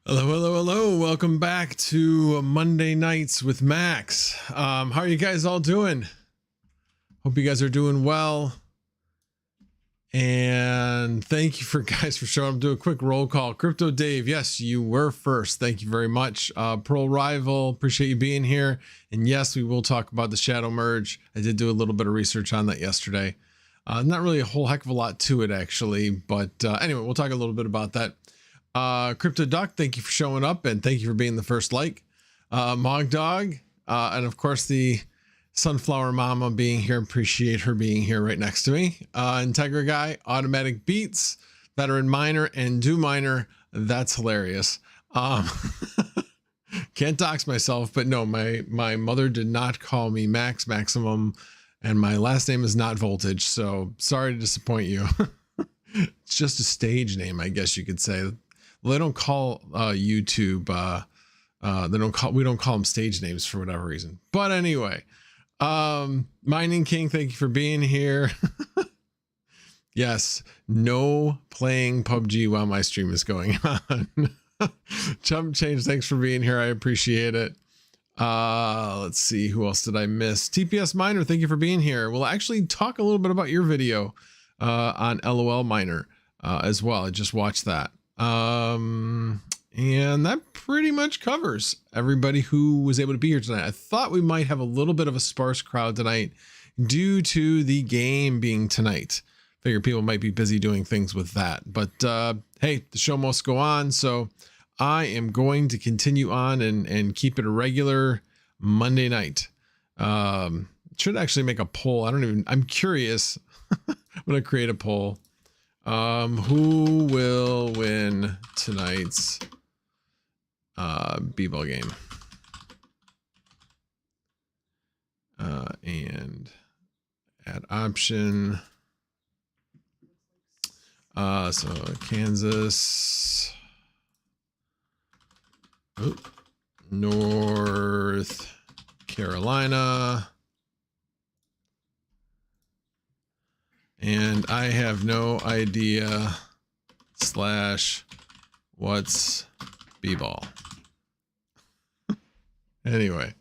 Hello, hello, hello. Welcome back to Monday Nights with Max. How are you guys all doing? Hope you guys are doing well. And thank you for guys for showing up. Do a quick roll call. Crypto Dave, yes, you were first. Thank you very much. Pearl Rival, appreciate you being here. And yes, we will talk about the shadow merge. I did do a little bit of research on that yesterday. Not really a whole heck of a lot to it actually, but anyway, we'll talk a little bit about that. Crypto Duck, thank you for showing up and thank you for being the first like. Mog Dog, and of course the Sunflower Mama being here. Appreciate her being here right next to me. Integra Guy, Automatic Beats, veteran miner and do miner. That's hilarious. Can't dox myself, but no, my mother did not call me Maximum, and my last name is not Voltage, so sorry to disappoint you. It's just a stage name, I guess you could say. Well, they don't call YouTube we don't call them stage names for whatever reason. But anyway, Mining King, thank you for being here. Yes, no playing PubG while my stream is going on. Chump Change, thanks for being here. I appreciate it. Let's see, who else did I miss? TPS Miner, thank you for being here. We'll actually talk a little bit about your video on LOL Miner as well. I just watched that. And that pretty much covers everybody who was able to be here tonight. I thought we might have a little bit of a sparse crowd tonight due to the game being tonight. Figure people might be busy doing things with that, but hey, the show must go on, so I am going to continue on and keep it a regular Monday night. Should actually make a poll. I'm curious. I'm gonna create a poll. Who will win tonight's b-ball game? And add option. So Kansas, North Carolina, and I have no idea / what's b-ball. Anyway,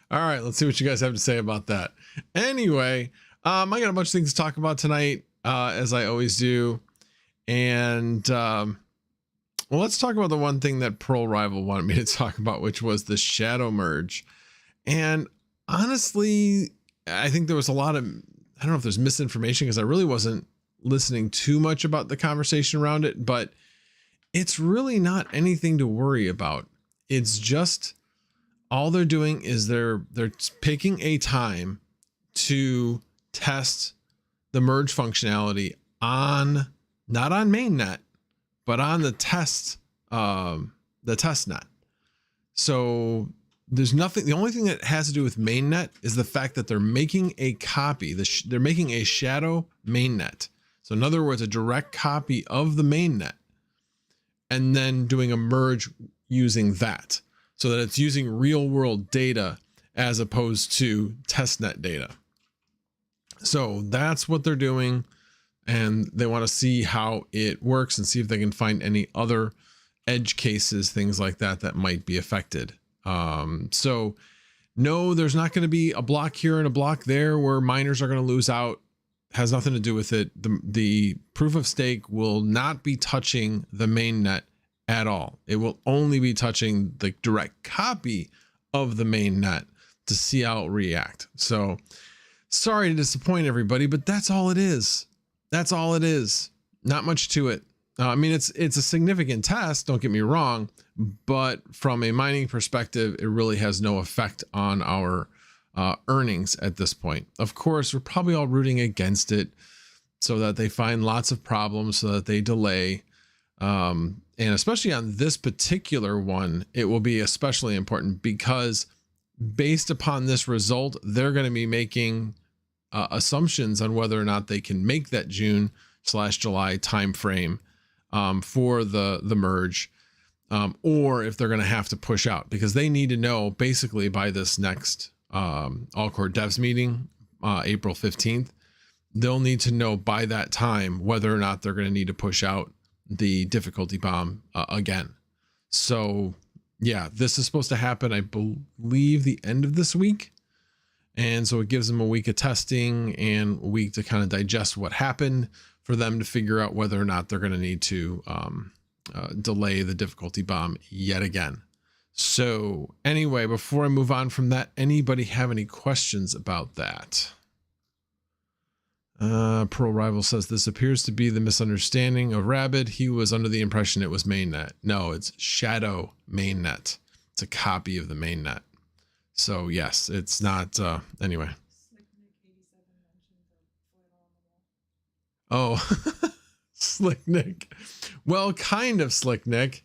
all right, let's see what you guys have to say about that. Anyway, I got a bunch of things to talk about tonight, as I always do. And well, let's talk about the one thing that Pearl Rival wanted me to talk about, which was the shadow merge. And honestly, I think there was a lot of, I don't know if there's misinformation because I really wasn't listening too much about the conversation around it, but it's really not anything to worry about. It's just all they're doing is they're picking a time to test the merge functionality on, not on mainnet, but on the test net. So there's nothing, the only thing that has to do with mainnet is the fact that they're making a copy, they're making a shadow mainnet. So in other words, a direct copy of the mainnet and then doing a merge using that so that it's using real world data as opposed to testnet data. So that's what they're doing. And they want to see how it works and see if they can find any other edge cases, things like that, that might be affected. So no, there's not going to be a block here and a block there where miners are going to lose out. Has nothing to do with it. The proof of stake will not be touching the mainnet at all. It will only be touching the direct copy of the mainnet to see how it react. So sorry to disappoint everybody, but that's all it is. That's all it is. Not much to it. I mean, it's a significant test, don't get me wrong, but from a mining perspective, it really has no effect on our earnings at this point. Of course, we're probably all rooting against it so that they find lots of problems, so that they delay. And especially on this particular one, it will be especially important because based upon this result, they're going to be making assumptions on whether or not they can make that June/July timeframe for the merge, or if they're going to have to push out, because they need to know basically by this next all core devs meeting, April 15th, they'll need to know by that time whether or not they're going to need to push out the difficulty bomb again. So yeah, this is supposed to happen, I believe, the end of this week. And so it gives them a week of testing and a week to kind of digest what happened for them to figure out whether or not they're going to need to delay the difficulty bomb yet again. So anyway, before I move on from that, anybody have any questions about that? Pearl Rival says this appears to be the misunderstanding of Rabbit. He was under the impression it was mainnet. No, it's shadow mainnet. It's a copy of the mainnet. So yes, it's not, anyway. Slick Nick. Well, kind of Slick Nick.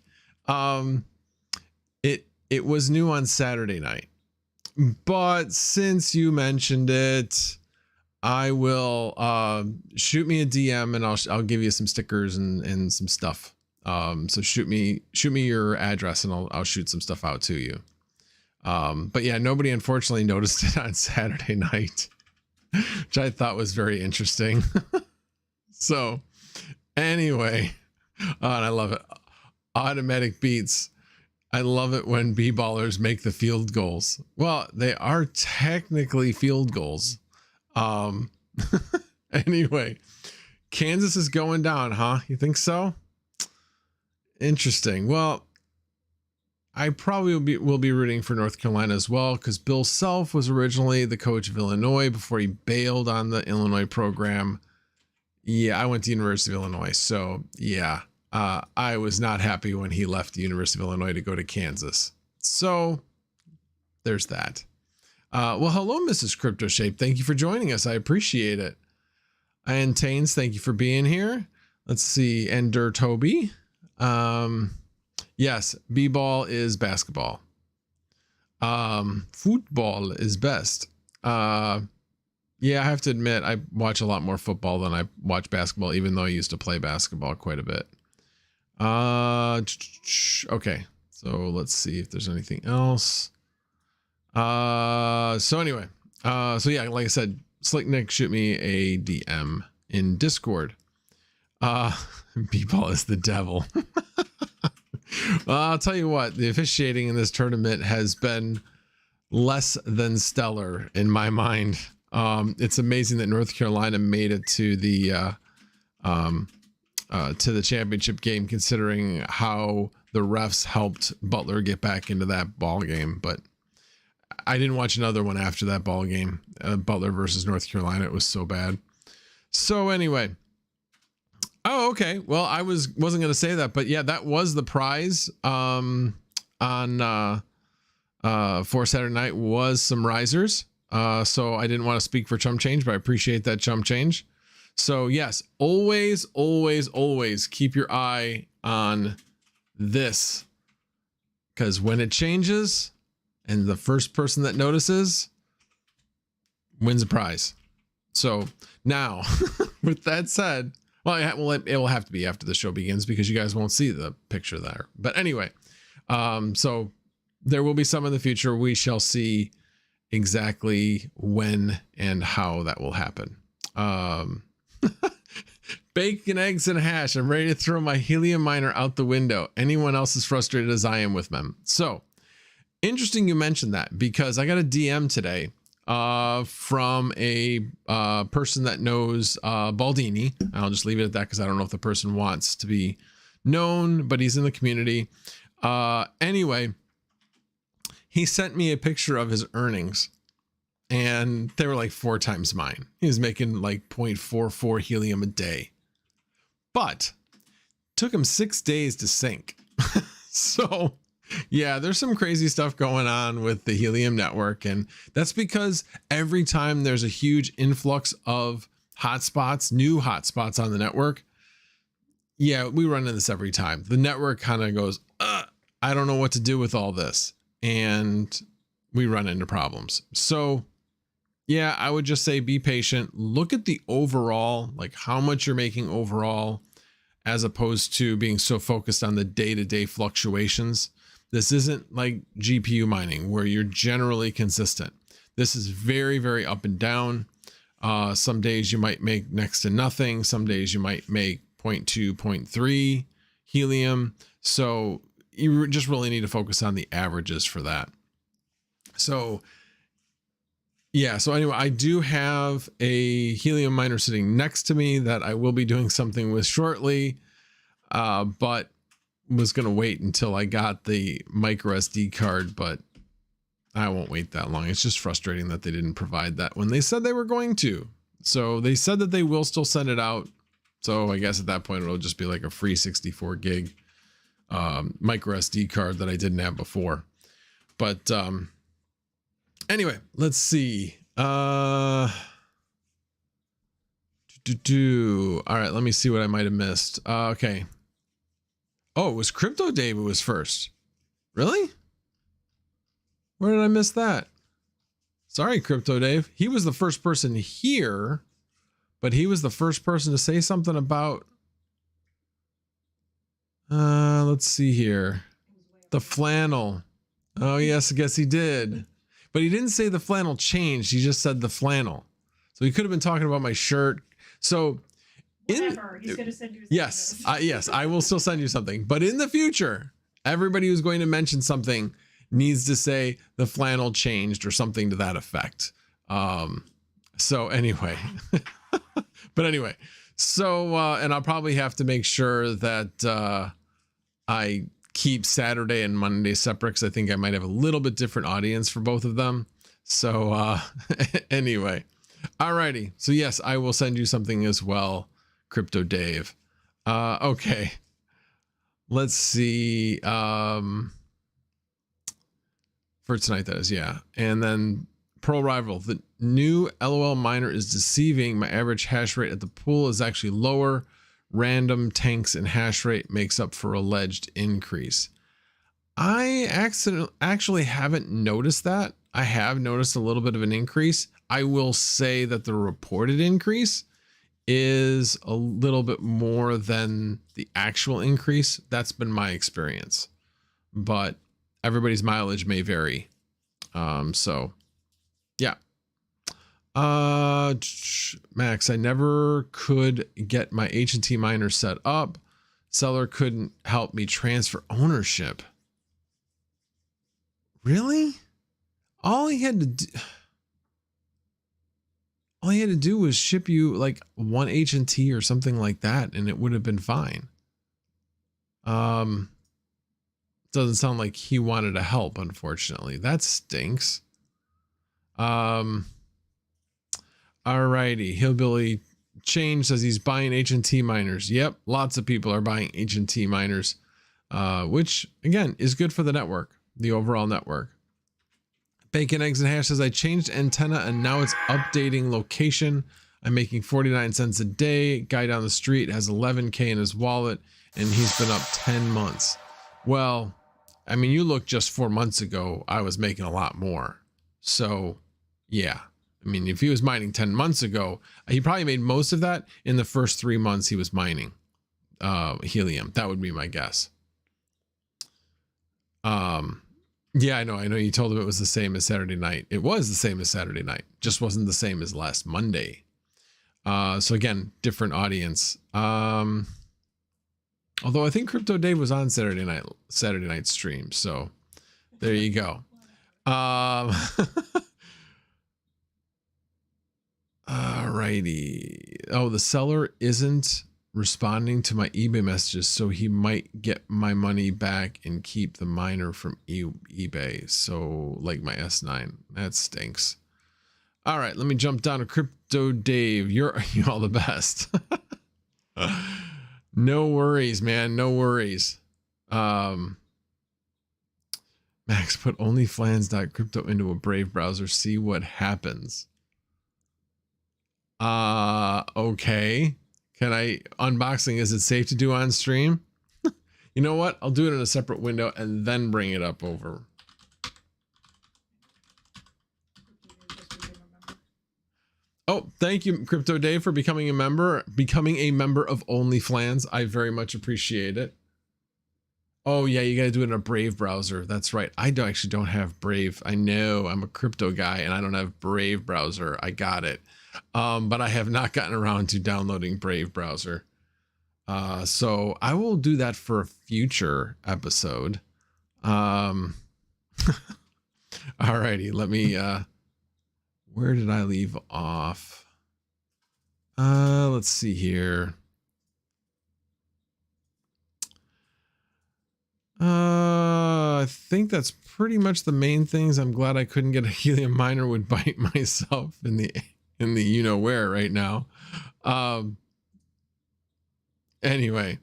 It was new on Saturday night, but since you mentioned it, I will shoot me a DM and I'll give you some stickers and some stuff. So shoot me your address and I'll shoot some stuff out to you. But yeah, nobody unfortunately noticed it on Saturday night, which I thought was very interesting. So anyway, and I love it. Automatic beats. I love it when b-ballers make the field goals. Well, they are technically field goals. Anyway, Kansas is going down, huh? You think so? Interesting. Well, I probably will be rooting for North Carolina as well, because Bill Self was originally the coach of Illinois before he bailed on the Illinois program. Yeah, I went to University of Illinois, so yeah. I was not happy when he left the University of Illinois to go to Kansas. So there's that. Well, hello, Mrs. Crypto Shape. Thank you for joining us. I appreciate it. And Taines, thank you for being here. Let's see. Ender Toby. Yes, b-ball is basketball. Football is best. Yeah, I have to admit, I watch a lot more football than I watch basketball, even though I used to play basketball quite a bit. Okay, so let's see if there's anything else. So anyway, so yeah, like I said, Slick Nick, shoot me a DM in Discord. B-ball is the devil. I'll tell you what, the officiating in this tournament has been less than stellar in my mind. It's amazing that North Carolina made it to the championship game, considering how the refs helped Butler get back into that ball game. But I didn't watch another one after that ball game, Butler versus North Carolina. It was so bad. So anyway, oh, okay. Well, I wasn't going to say that, but yeah, that was the prize on for Saturday night was some risers. So I didn't want to speak for chump change, but I appreciate that chump change. So yes, always, always, always keep your eye on this, because when it changes and the first person that notices wins a prize. So now with that said, well, it will have to be after the show begins because you guys won't see the picture there. But anyway, so there will be some in the future. We shall see exactly when and how that will happen. Bacon, eggs, and hash. I'm ready to throw my helium miner out the window. Anyone else as frustrated as I am with them? So interesting you mentioned that, because I got a DM today from a person that knows Baldini. I'll just leave it at that because I don't know if the person wants to be known, but he's in the community. Anyway, he sent me a picture of his earnings, and they were like 4 times mine. He was making like 0.44 helium a day, but took him 6 days to sync. So yeah, there's some crazy stuff going on with the Helium network, and that's because every time there's a huge influx of hotspots, new hotspots on the network, yeah, we run into this every time. The network kind of goes, I don't know what to do with all this, and we run into problems. So yeah, I would just say be patient. Look at the overall, like how much you're making overall, as opposed to being so focused on the day-to-day fluctuations. This isn't like GPU mining where you're generally consistent. This is very, very up and down. Some days you might make next to nothing. Some days you might make 0.2, 0.3 helium. So you just really need to focus on the averages for that. So yeah, so anyway, I do have a helium miner sitting next to me that I will be doing something with shortly, but was going to wait until I got the micro SD card, but I won't wait that long. It's just frustrating that they didn't provide that when they said they were going to. So they said that they will still send it out. So I guess at that point, it'll just be like a free 64 gig micro SD card that I didn't have before. But anyway, let's see. All right, let me see what I might have missed. Okay. Oh, it was Crypto Dave who was first. Really? Where did I miss that? Sorry, Crypto Dave. He was the first person here, but he was the first person to say something about... let's see here. The flannel. Oh, yes, I guess he did. But he didn't say the flannel changed. He just said the flannel. So he could have been talking about my shirt. So... Whatever. He's going to send you something. Yes, yes, I will still send you something. But in the future, everybody who's going to mention something needs to say the flannel changed or something to that effect. So anyway, but anyway, so and I'll probably have to make sure that I keep Saturday and Monday separate, because I think I might have a little bit different audience for both of them. So anyway, alrighty. So yes, I will send you something as well, Crypto Dave. Okay, let's see. For tonight, that is, yeah. And then Pearl Rival, the new LOL miner is deceiving. My average hash rate at the pool is actually lower. Random tanks and hash rate makes up for alleged increase. I actually haven't noticed that. I have noticed a little bit of an increase. I will say that the reported increase is a little bit more than the actual increase. That's been my experience, but everybody's mileage may vary. So yeah. Max, I never could get my H&T miner set up. Seller couldn't help me transfer ownership. Really? All he had to do was ship you like one H&T or something like that, and it would have been fine. Doesn't sound like he wanted to help, unfortunately. That stinks. Alrighty. Hillbilly Change says he's buying H&T miners. Yep, lots of people are buying H&T miners, which again is good for the network, the overall network. Bacon Eggs and Hash says I changed antenna and now it's updating location. I'm making 49 cents a day. Guy down the street has 11K in his wallet and he's been up 10 months. Well, I mean, you look just 4 months ago, I was making a lot more. So yeah, I mean, if he was mining 10 months ago, he probably made most of that in the first 3 months he was mining helium. That would be my guess. Yeah, I know you told him it was the same as Saturday night. It was the same as Saturday night, just wasn't the same as last Monday. So again, different audience. Although I think Crypto Dave was on Saturday night stream. So there you go. Alrighty. Oh, the seller isn't responding to my eBay messages, so he might get my money back and keep the miner from eBay. So like my S9, that stinks. All right, let me jump down to Crypto Dave. You're all the best. No worries, man. No worries. Max, put onlyflans.crypto into a Brave browser. See what happens. Okay. Can I unboxing? Is it safe to do on stream? You know what? I'll do it in a separate window and then bring it up over. Oh, thank you, Crypto Dave, for becoming a member of OnlyFlans. I very much appreciate it. Oh yeah, you got to do it in a Brave browser. That's right. I actually don't have Brave. I know I'm a crypto guy and I don't have Brave browser. I got it. But I have not gotten around to downloading Brave browser. So I will do that for a future episode. Alrighty, let me, where did I leave off? Let's see here. I think that's pretty much the main things. I'm glad I couldn't get a helium miner, would bite myself in the you know where right now. Anyway,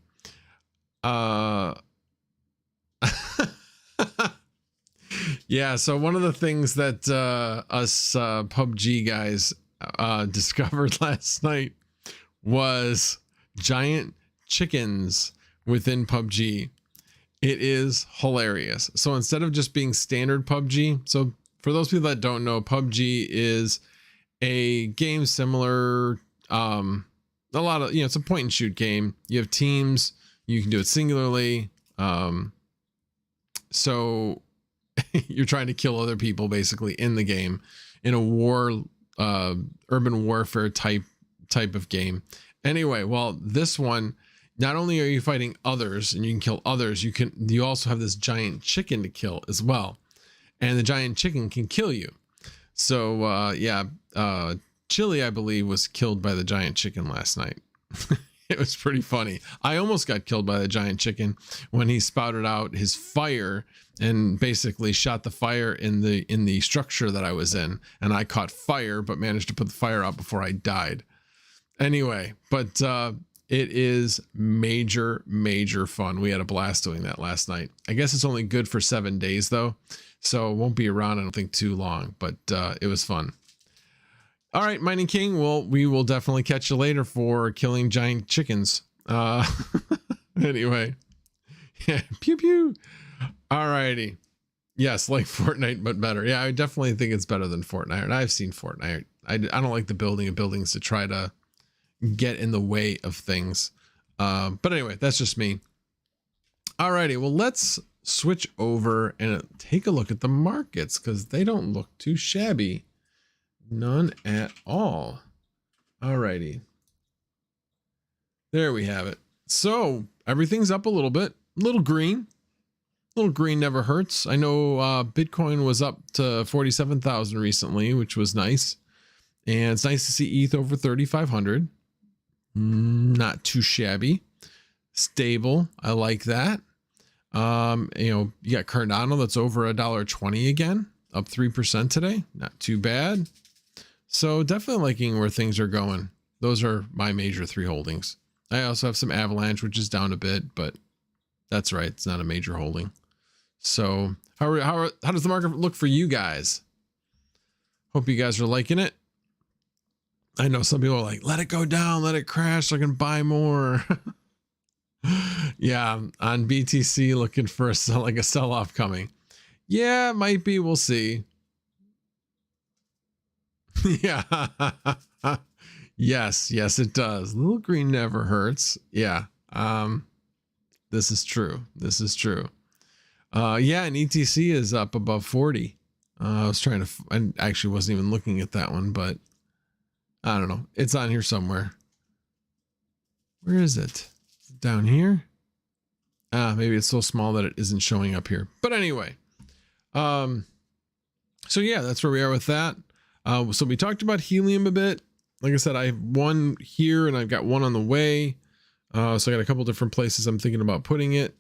yeah, so one of the things that us PubG guys discovered last night was giant chickens within PubG. It is hilarious. So instead of just being standard PubG, so for those people that don't know, PubG is a game similar, a lot of, it's a point and shoot game. You have teams, you can do it singularly. So you're trying to kill other people basically in the game in a war, urban warfare type of game. Anyway, well, this one, not only are you fighting others and you can kill others, you also have this giant chicken to kill as well. And the giant chicken can kill you. So Chili, I believe, was killed by the giant chicken last night. It was pretty funny. I almost got killed by the giant chicken when he spouted out his fire and basically shot the fire in the structure that I was in. And I caught fire, but managed to put the fire out before I died. Anyway, but it is major fun. We had a blast doing that last night. I guess it's only good for 7 days though, so it won't be around, I don't think, too long, but it was fun. All right, Mining King, well, we will definitely catch you later for killing giant chickens. Anyway, yeah, pew pew. All righty. Yes, like Fortnite, but better. Yeah, I definitely think it's better than Fortnite. And I've seen Fortnite. I don't like the building of buildings to try to get in the way of things. But anyway, that's just me. All righty, well, let's switch over and take a look at the markets because they don't look too shabby. None at all. Alrighty. There we have it. So everything's up a little bit. Little green. Little green never hurts. I know Bitcoin was up to 47,000 recently, which was nice. And it's nice to see ETH over 3,500. Not too shabby. Stable. I like that. You got Cardano that's over $1.20 again. Up 3% today. Not too bad. So definitely liking where things are going. Those are my major 3 holdings. I also have some Avalanche, which is down a bit, but that's right. It's not a major holding. So how does the market look for you guys? Hope you guys are liking it. I know some people are like, let it go down, let it crash so I can buy more. Yeah, on BTC looking for a sell-off coming. Yeah, it might be. We'll see. Yeah. Yes, it does. Little green never hurts. Yeah. This is true. Yeah, and ETC is up above 40. I was trying to, I actually wasn't even looking at that one, but I don't know. It's on here somewhere. Where is it? Is it down here? Maybe it's so small that it isn't showing up here. But anyway, so yeah, that's where we are with that. So we talked about helium a bit. Like I said, I have one here and I've got one on the way. So I got a couple different places I'm thinking about putting it.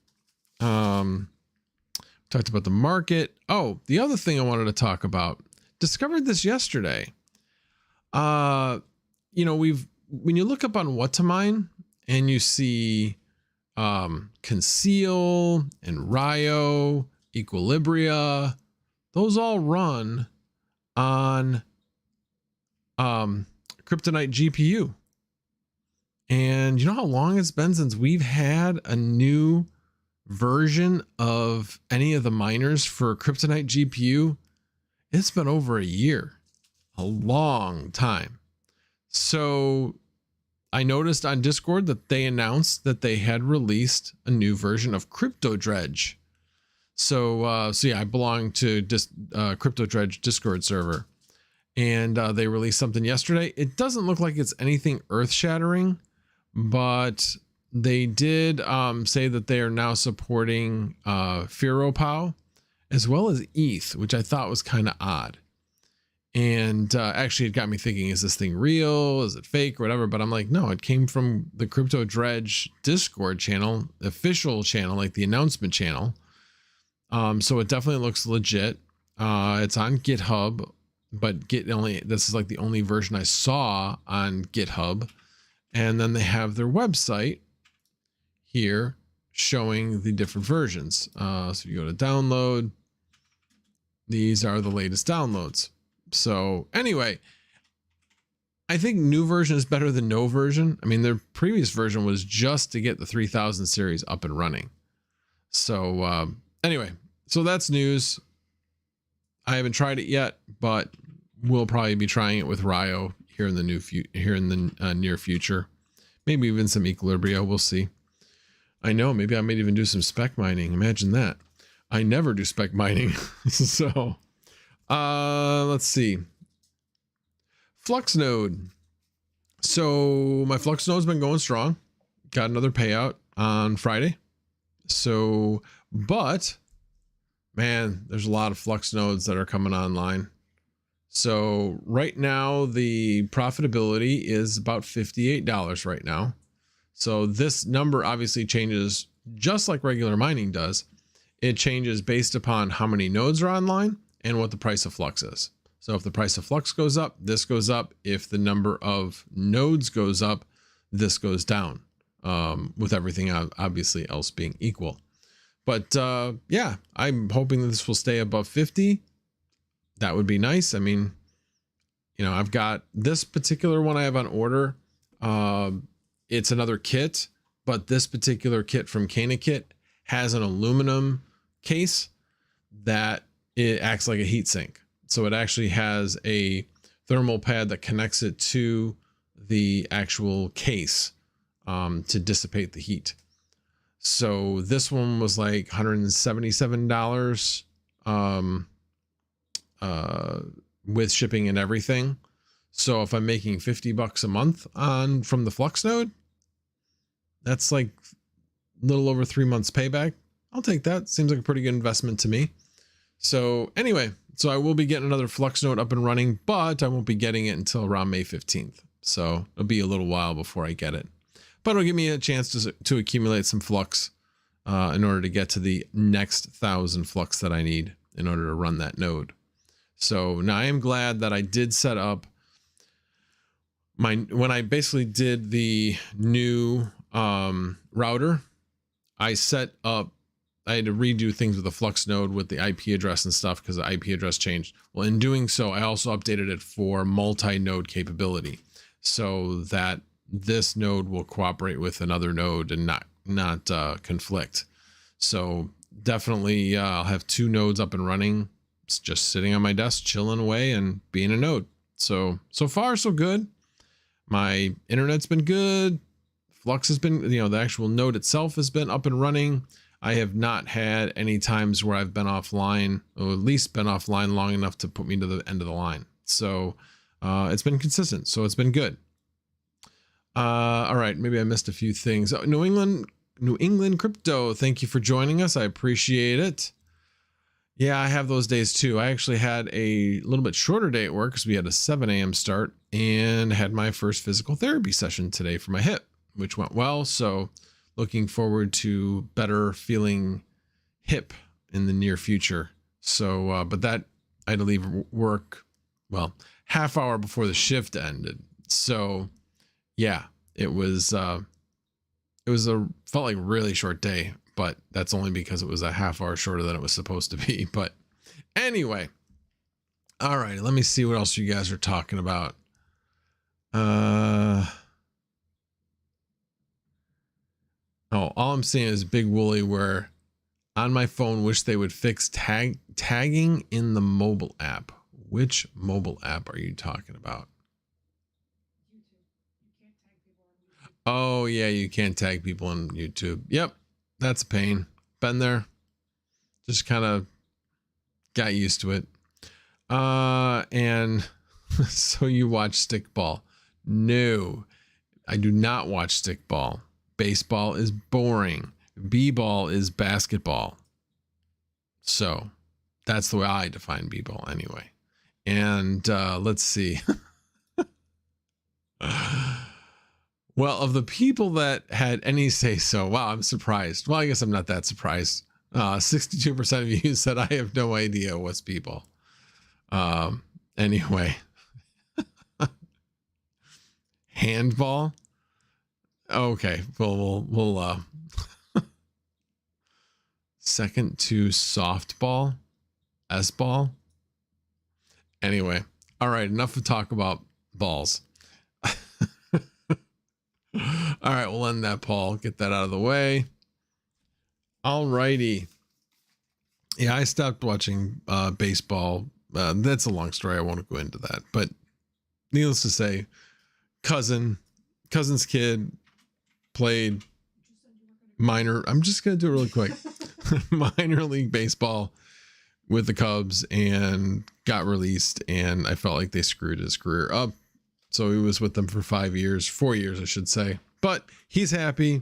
Talked about the market. Oh, the other thing I wanted to talk about, discovered this yesterday. When you look up on what to mine and you see Conceal and Ryo, Equilibria, those all run on Kryptonite GPU. And you know how long it's been since we've had a new version of any of the miners for Kryptonite GPU? It's been over a year. A long time. So I noticed on Discord that they announced that they had released a new version of Cryptodredge. So yeah, I belong to Cryptodredge Discord server, and they released something yesterday. It doesn't look like it's anything earth-shattering, but they did say that they are now supporting FearoPow as well as ETH, which I thought was kind of odd. And actually it got me thinking, is this thing real? Is it fake or whatever? But I'm like, no, it came from the Cryptodredge Discord channel, official channel, like the announcement channel. So it definitely looks legit. It's on GitHub, but this is like the only version I saw on GitHub. And then they have their website here showing the different versions. So you go to download. These are the latest downloads. So anyway, I think new version is better than no version. I mean, their previous version was just to get the 3000 series up and running. So anyway, so that's news. I haven't tried it yet, but we'll probably be trying it with Ryo here in the near future. Maybe even some Equilibrio. We'll see. I know, maybe I might even do some spec mining. Imagine that. I never do spec mining. So let's see. Fluxnode. So my Fluxnode's been going strong. Got another payout on Friday. So, but man, there's a lot of Fluxnodes that are coming online. So right now the profitability is about $58 right now. So this number obviously changes just like regular mining does. It changes based upon how many nodes are online and what the price of Flux is. So if the price of Flux goes up, this goes up. If the number of nodes goes up, this goes down, with everything obviously else being equal. But yeah, I'm hoping that this will stay above 50. That would be nice. I mean, you know, I've got this particular one I have on order. It's another kit, but this particular kit from CanaKit has an aluminum case that it acts like a heat sink. So it actually has a thermal pad that connects it to the actual case to dissipate the heat. So this one was like $177 with shipping and everything. So if I'm making $50 a month from the Fluxnode, that's like a little over 3 months payback. I'll take that. Seems like a pretty good investment to me. So anyway, so I will be getting another Fluxnode up and running, but I won't be getting it until around May 15th. So it'll be a little while before I get it, but it'll give me a chance to accumulate some Flux in order to get to the next 1,000 Flux that I need in order to run that node. So now I am glad that I did set up when I basically did the new router, I had to redo things with the Fluxnode with the IP address and stuff because the IP address changed. Well, in doing so, I also updated it for multi-node capability so that this node will cooperate with another node and not conflict. So definitely I'll have 2 nodes up and running. It's just sitting on my desk, chilling away and being a node. So far so good. My internet's been good. Flux has been, the actual node itself has been up and running. I have not had any times where I've been offline, or at least been offline long enough to put me to the end of the line. So it's been consistent. So it's been good. All right. Maybe I missed a few things. Oh, New England Crypto. Thank you for joining us. I appreciate it. Yeah, I have those days too. I actually had a little bit shorter day at work because we had a 7 a.m. start and had my first physical therapy session today for my hip, which went well. So looking forward to better feeling hip in the near future. So, but that I had to leave work, well, half hour before the shift ended. So yeah, it was felt like a really short day, but that's only because it was a half hour shorter than it was supposed to be. But anyway, all right, let me see what else you guys are talking about. Oh, all I'm seeing is Big Wooly where on my phone, wish they would fix tagging in the mobile app. Which mobile app are you talking about? Oh yeah, you can't tag people on YouTube. Yep, that's a pain. Been there. Just kind of got used to it. And so you watch stickball? No, I do not watch stickball. Baseball is boring. B-ball is basketball. So that's the way I define B-ball anyway. And let's see. Well, of the people that had any say so, wow, I'm surprised. Well, I guess I'm not that surprised. 62% of you said I have no idea what's B-ball. Anyway. Handball. Okay, well, we'll second to softball, S-ball. Anyway, all right, enough to talk about balls. All right, we'll end that, Paul. Get that out of the way. All righty. Yeah, I stopped watching baseball. That's a long story. I won't go into that. But needless to say, cousin's kid played I'm just going to do it really quick. Minor league baseball with the Cubs and got released. And I felt like they screwed his career up. So he was with them for 4 years, I should say. But he's happy.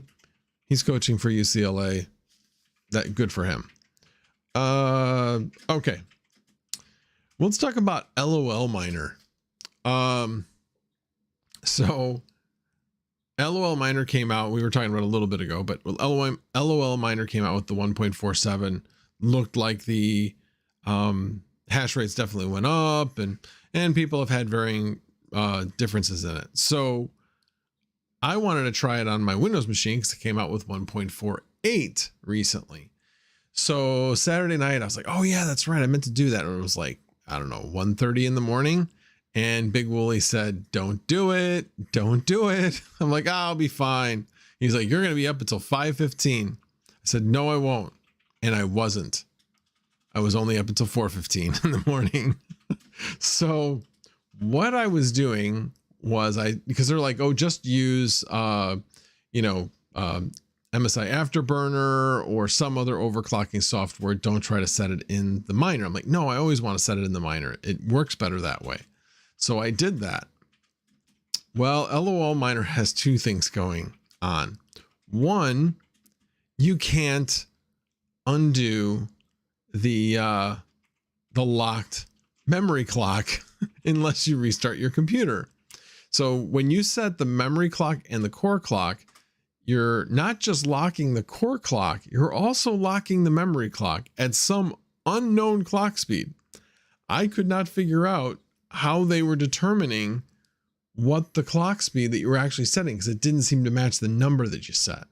He's coaching for UCLA. That good for him. Okay. Let's talk about lolminer. So lolminer came out. We were talking about it a little bit ago, but lolminer came out with the 1.47. Looked like the hash rates definitely went up, and people have had varying differences in it. So I wanted to try it on my Windows machine because it came out with 1.48 recently. So Saturday night, I was like, oh yeah, that's right, I meant to do that. And it was like, I don't know, 1:30 in the morning. And Big Wooly said, don't do it. Don't do it. I'm like, I'll be fine. He's like, you're going to be up until 5:15. I said, no, I won't. And I wasn't. I was only up until 4:15 in the morning. So what I was doing was because they're like, oh, just use, MSI Afterburner or some other overclocking software. Don't try to set it in the miner. I'm like, no, I always want to set it in the miner. It works better that way. So I did that. Well, lolminer has two things going on. One, you can't undo the locked memory clock unless you restart your computer. So when you set the memory clock and the core clock, you're not just locking the core clock, you're also locking the memory clock at some unknown clock speed. I could not figure out how they were determining what the clock speed that you were actually setting, because it didn't seem to match the number that you set.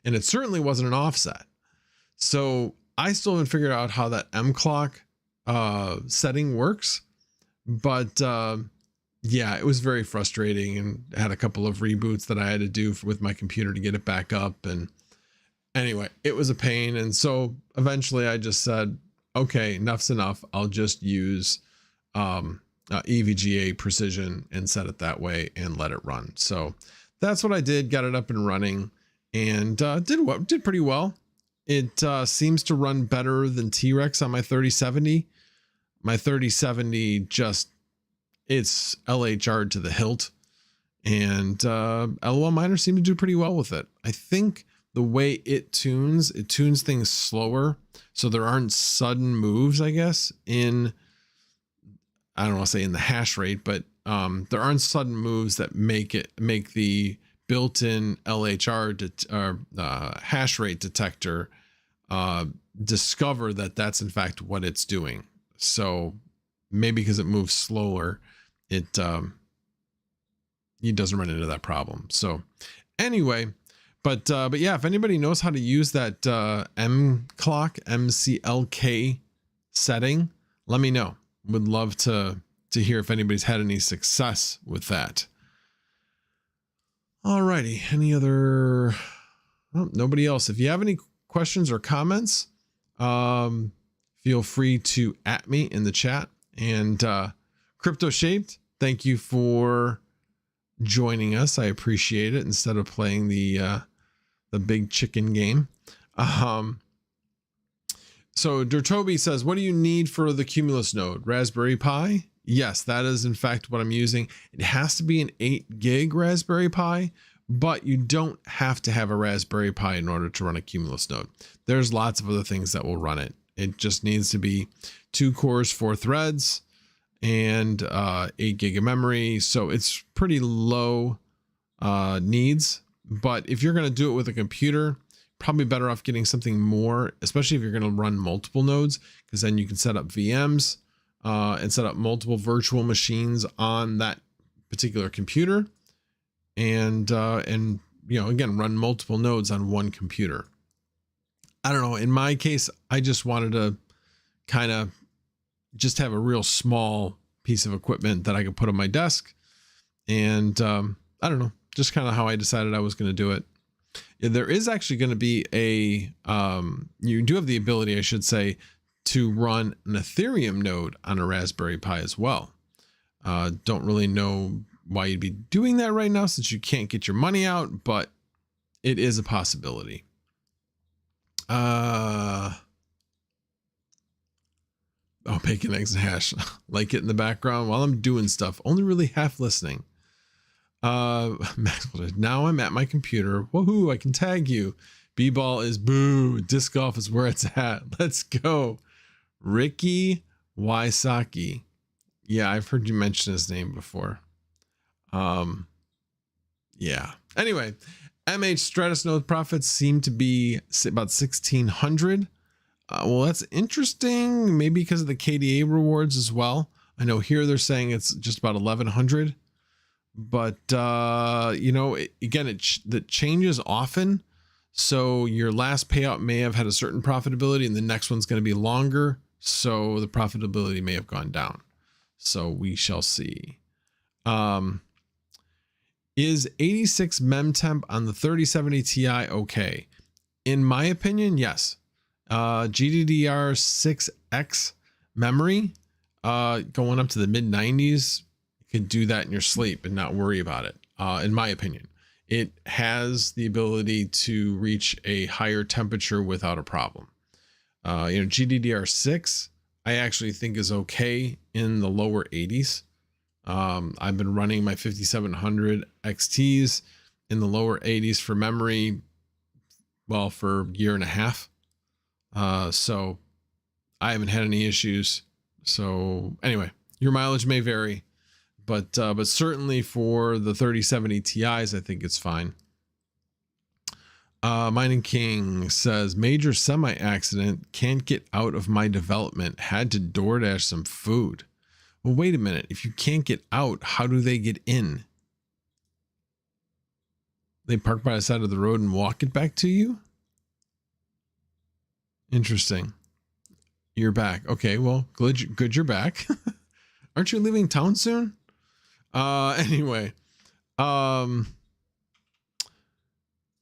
And it certainly wasn't an offset. So I still haven't figured out how that mclk setting works. But yeah, it was very frustrating, and had a couple of reboots that I had to do with my computer to get it back up. And anyway, it was a pain. And so eventually I just said, okay, enough's enough. I'll just use EVGA precision and set it that way and let it run. So that's what I did. Got it up and running, and did pretty well. It seems to run better than T-Rex on my 3070. My 3070 just, it's LHR to the hilt, and lolminer seemed to do pretty well with it. I think the way it tunes things slower, so there aren't sudden moves, I guess, I don't want to say in the hash rate, but there aren't sudden moves that make the built-in LHR hash rate detector discover that that's in fact what it's doing. So maybe because it moves slower, it doesn't run into that problem. So anyway, but yeah, if anybody knows how to use that mclk setting, let me know. Would love to hear if anybody's had any success with that. Alrighty, any other? Oh, nobody else. If you have any questions or comments, feel free to @ me in the chat. And Crypto Shaped, thank you for joining us. I appreciate it. Instead of playing the big chicken game. So Dertobi says, what do you need for the Cumulus node? Raspberry Pi? Yes, that is in fact what I'm using. It has to be an 8 gig Raspberry Pi, but you don't have to have a Raspberry Pi in order to run a Cumulus node. There's lots of other things that will run it. It just needs to be 2 cores, 4 threads, and 8 gig of memory. So it's pretty low needs. But if you're going to do it with a computer, probably better off getting something more, especially if you're going to run multiple nodes, because then you can set up VMs and set up multiple virtual machines on that particular computer, and again, run multiple nodes on one computer. I don't know. In my case, I just wanted to kind of just have a real small piece of equipment that I could put on my desk, and I don't know. just kind of how I decided I was going to do it. There is actually going to be a, you do have the ability, I should say, to run an Ethereum node on a Raspberry Pi as well. Don't really know why you'd be doing that right now since you can't get your money out, but it is a possibility. Oh, bacon, eggs, and hash. Like it in the background while I'm doing stuff, only really half listening. Now I'm at my computer. Woohoo, I can tag you. B-ball is boo. Disc golf is where it's at. Let's go. Ricky Wysocki. Yeah, I've heard you mention his name before. Yeah. Anyway, MH Stratus node profits seem to be about 1,600. Well, that's interesting. Maybe because of the KDA rewards as well. I know here they're saying it's just about 1,100. But, you know, that changes often. So your last payout may have had a certain profitability and the next one's going to be longer. So the profitability may have gone down. So we shall see. Is 86 memtemp on the 3070 Ti okay? In my opinion, yes. GDDR6X memory, going up to the mid 90s, you can do that in your sleep and not worry about it. In my opinion, it has the ability to reach a higher temperature without a problem. You know, GDDR6, I actually think is okay in the lower 80s. I've been running my 5700 XTs in the lower 80s for memory, well, for a year and a half. So I haven't had any issues. So anyway, your mileage may vary, but certainly for the 3070 Ti's, I think it's fine. Mining King says, major semi accident, can't get out of my development, had to DoorDash some food. Well, wait a minute. If you can't get out, how do they get in? They park by the side of the road and walk it back to you? Interesting. You're back. Okay, well, good you're back. Aren't you leaving town soon? Anyway.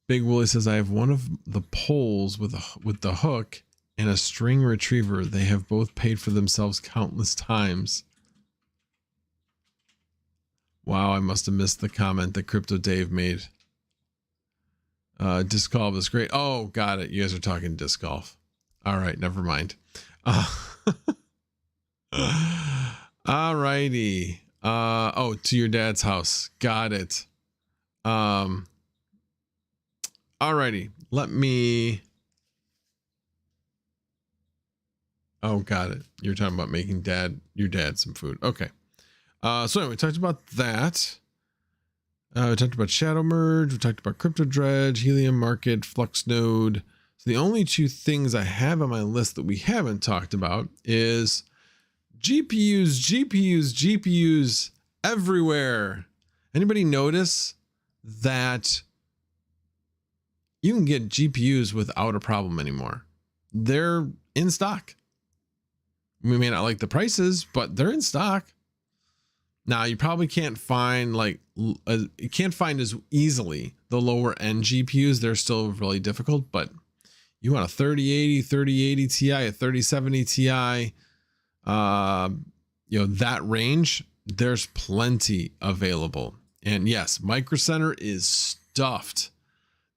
Big Wooly says, I have one of the poles with the hook and a string retriever. They have both paid for themselves countless times. Wow, I must have missed the comment that Crypto Dave made. Disc golf is great. Oh, got it. You guys are talking disc golf. All right, never mind. All righty. Oh, to your dad's house. Got it. All righty. Let me. Oh, got it. You're talking about making your dad some food. Okay. So anyway, we talked about that. We talked about Shadow Merge. We talked about Cryptodredge, Helium Market, Fluxnode. So the only two things I have on my list that we haven't talked about is GPUs everywhere. Anybody notice that you can get GPUs without a problem anymore? They're in stock. We may not like the prices, but they're in stock. Now you probably can't find you can't find as easily the lower end GPUs. They're still really difficult, but you want a 3080 Ti, a 3070 Ti, you know, that range, there's plenty available. And yes, Micro Center is stuffed.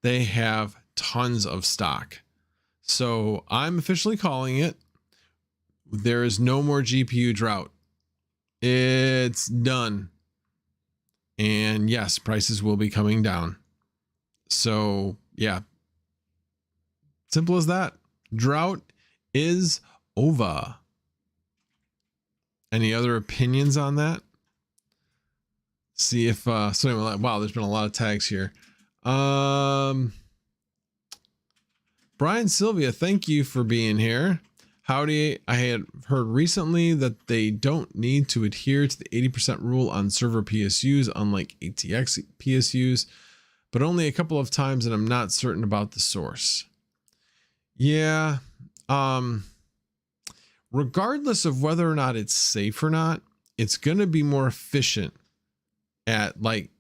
They have tons of stock. So I'm officially calling it. There is no more GPU drought. It's done. And yes, prices will be coming down. So yeah, simple as that. Drought is over. Any other opinions on that? See if so anyway, wow, there's been a lot of tags here. Brian Sylvia, thank you for being here. Howdy, I had heard recently that they don't need to adhere to the 80% rule on server PSUs, unlike ATX PSUs, but only a couple of times, and I'm not certain about the source. Yeah, regardless of whether or not it's safe or not, it's going to be more efficient at like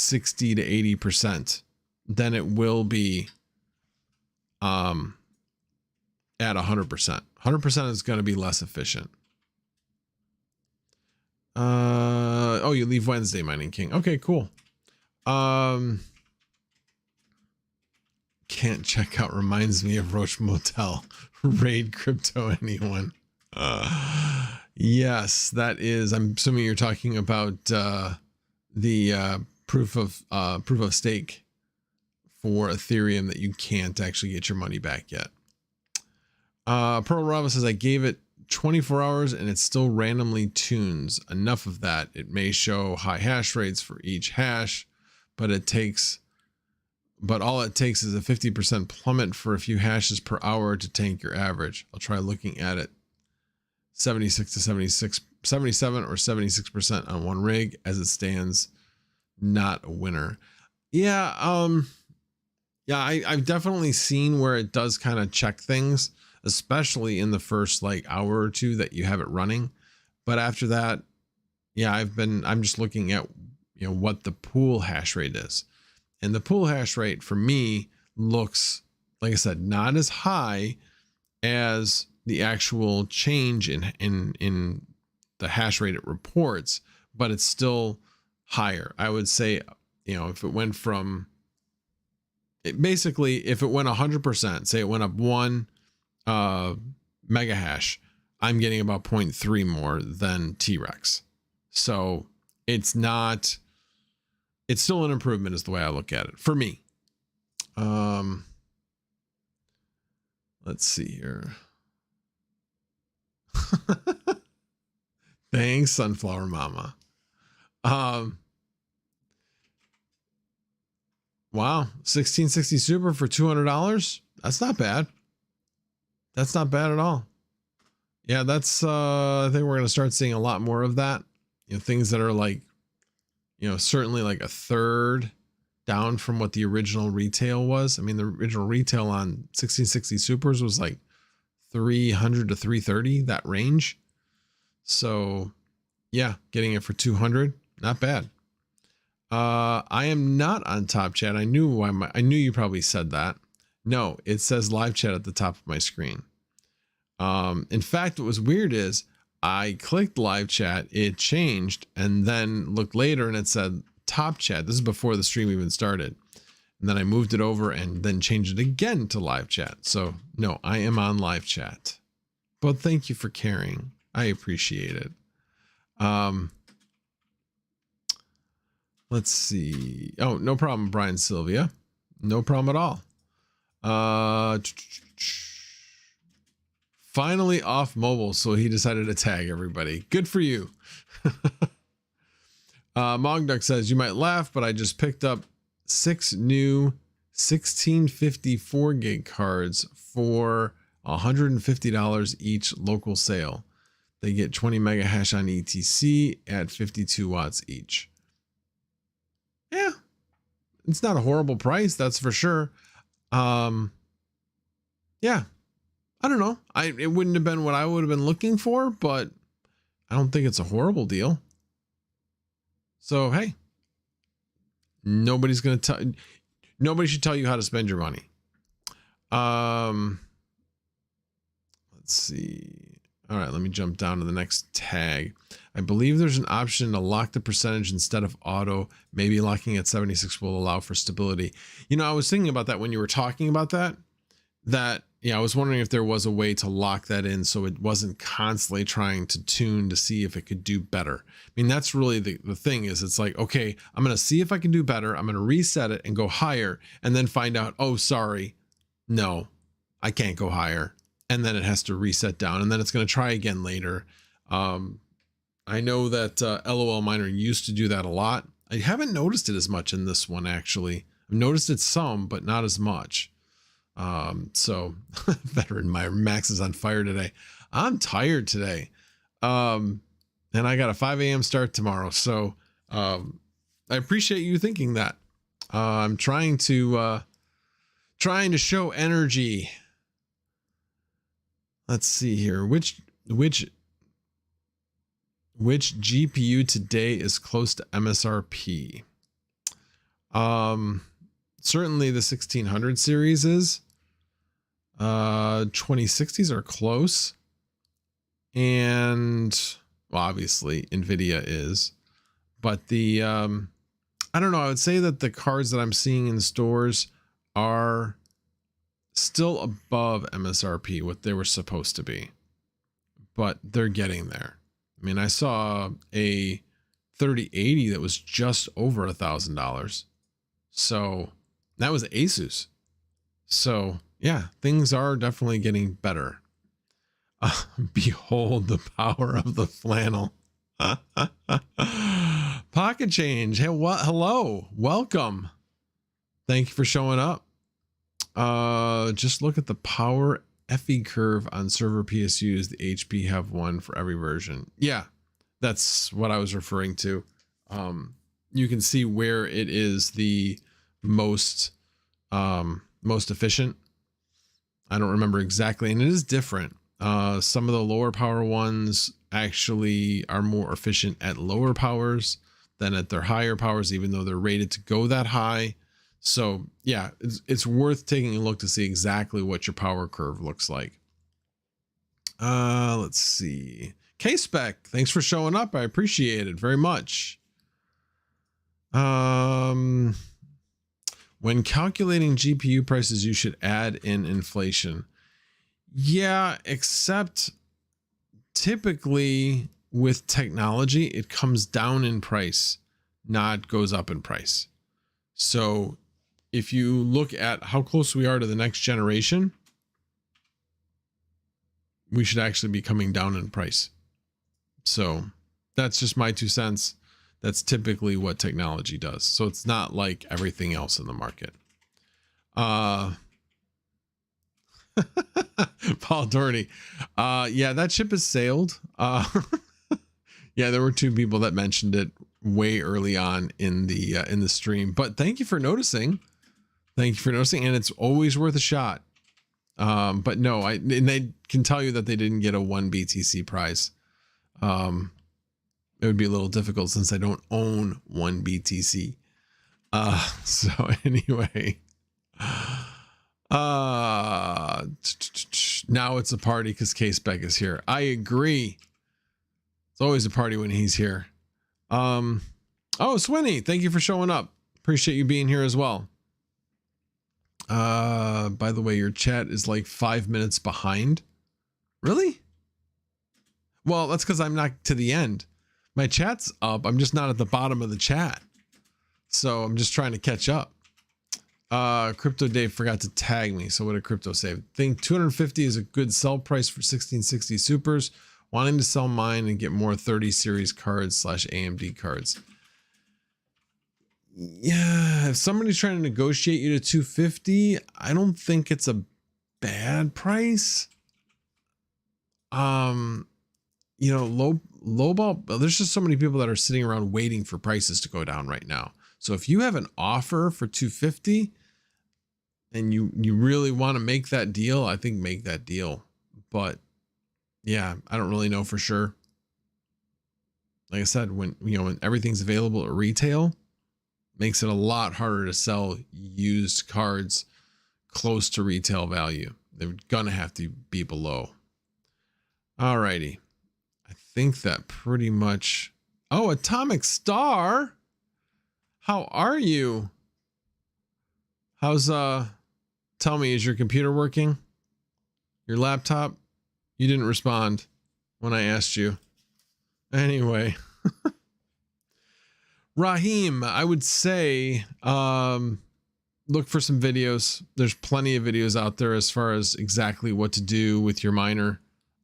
60 to 80% than it will be at 100%. 100% is going to be less efficient. Oh, you leave Wednesday, Mining King. Okay, cool. Can't check out reminds me of Roche Motel. Raid crypto anyone? Yes, that is. I'm assuming you're talking about the proof of stake for Ethereum that you can't actually get your money back yet. Pearl Rava says I gave it 24 hours and it still randomly tunes. Enough of that. It may show high hash rates for each hash, but all it takes is a 50% plummet for a few hashes per hour to tank your average. I'll try looking at it. 76 to 76, 77 or 76% on one rig as it stands. Not a winner. Yeah. I've definitely seen where it does kind of check things, especially in the first like hour or two that you have it running. But after that, yeah, I'm just looking at, what the pool hash rate is. And the pool hash rate for me looks, like I said, not as high as the actual change in the hash rate it reports, but it's still higher. I would say, if it went from, if it went 100%, say it went up 1 mega hash, I'm getting about 0.3 more than T-Rex. So it's still an improvement is the way I look at it for me. Let's see here. Thanks, Sunflower Mama. Wow, 1660 Super for $200. That's not bad. That's not bad at all. Yeah, that's I think we're gonna start seeing a lot more of that. Things that are like, certainly like a third down from what the original retail was. I mean, the original retail on 1660 Supers was like 300 to 330, that range. So yeah, getting it for 200, not bad. I am not on top chat. I knew you probably said that. No, it says live chat at the top of my screen. In fact, what was weird is I clicked live chat, it changed, and then looked later and it said top chat. This is before the stream even started. And then I moved it over and then changed it again to live chat. So no, I am on live chat. But thank you for caring. I appreciate it. Let's see. Oh, no problem, Brian Sylvia. No problem at all. Finally off mobile, so he decided to tag everybody. Good for you. Mogduck says, you might laugh, but I just picked up 6 new 1654 gig cards for $150 each local sale. They get 20 mega hash on ETC at 52 watts each. Yeah, it's not a horrible price, that's for sure. Yeah, I don't know. It wouldn't have been what I would have been looking for, but I don't think it's a horrible deal. So, hey, nobody should tell you how to spend your money. Let's see. All right, let me jump down to the next tag. I believe there's an option to lock the percentage instead of auto. Maybe locking at 76 will allow for stability. I was thinking about that when you were talking about that. I was wondering if there was a way to lock that in so it wasn't constantly trying to tune to see if it could do better. I mean, that's really the thing is it's like, okay, I'm going to see if I can do better. I'm going to reset it and go higher and then find out, oh, sorry, no, I can't go higher. And then it has to reset down and then it's going to try again later. I know that lolminer used to do that a lot. I haven't noticed it as much in this one, actually. I've noticed it some, but not as much. So veteran, my Max is on fire today. I'm tired today. And I got a 5 a.m. start tomorrow. So, I appreciate you thinking that. I'm trying to show energy. Let's see here. Which GPU today is close to MSRP? Certainly the 1600 series is. 2060s are close. And well, obviously NVIDIA is. But the, I don't know, I would say that the cards that I'm seeing in stores are still above MSRP, what they were supposed to be. But they're getting there. I mean, I saw a 3080 that was just over $1,000. So that was Asus. So yeah, things are definitely getting better. Behold the power of the flannel. Pocket change. Hey, what? Hello, welcome. Thank you for showing up. Just look at the power FE curve on server PSUs. The HP have one for every version. Yeah, that's what I was referring to. You can see where it is the most efficient. I don't remember exactly, and it is different. Some of the lower power ones actually are more efficient at lower powers than at their higher powers, even though they're rated to go that high. So yeah, it's worth taking a look to see exactly what your power curve looks like. Let's see. K-Spec, thanks for showing up. I appreciate it very much. When calculating GPU prices, you should add in inflation. Yeah, except typically with technology, it comes down in price, not goes up in price. So if you look at how close we are to the next generation, we should actually be coming down in price. So that's just my 2 cents. That's typically what technology does. So it's not like everything else in the market. Paul Doherty. Yeah, that ship has sailed. Yeah, there were 2 people that mentioned it way early on in the stream, but thank you for noticing. Thank you for noticing. And it's always worth a shot. But no, and they can tell you that they didn't get a 1 BTC prize. It would be a little difficult since I don't own 1 BTC. So anyway, now it's a party because K-Spec is here. I agree. It's always a party when he's here. Oh, Swinny, thank you for showing up. Appreciate you being here as well. By the way, your chat is like 5 minutes behind. Really? Well, that's because I'm not to the end. My chat's up. I'm just not at the bottom of the chat. So I'm just trying to catch up. Crypto Dave forgot to tag me. So what did Crypto say? I think 250 is a good sell price for 1660 supers. Wanting to sell mine and get more 30 series cards / AMD cards. Yeah, if somebody's trying to negotiate you to 250, I don't think it's a bad price. You know, lowball, there's just so many people that are sitting around waiting for prices to go down right now. So if you have an offer for 250 and you really want to make that deal, I think make that deal. But yeah, I don't really know for sure. Like I said, when everything's available at retail, makes it a lot harder to sell used cards close to retail value. They're gonna have to be below. Alrighty. I think that pretty much. Oh, Atomic Star. How are you? How's tell me, is your computer working? Your laptop? You didn't respond when I asked you. Anyway. Raheem, I would say look for some videos. There's plenty of videos out there as far as exactly what to do with your miner.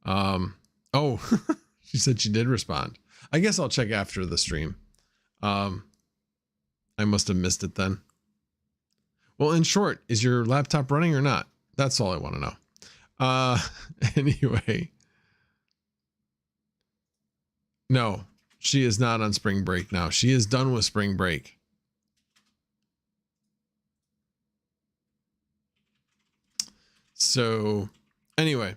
Oh, she said she did respond. I guess I'll check after the stream. I must have missed it then. Well, in short, is your laptop running or not? That's all I want to know. Anyway. No, she is not on spring break now. She is done with spring break. So anyway,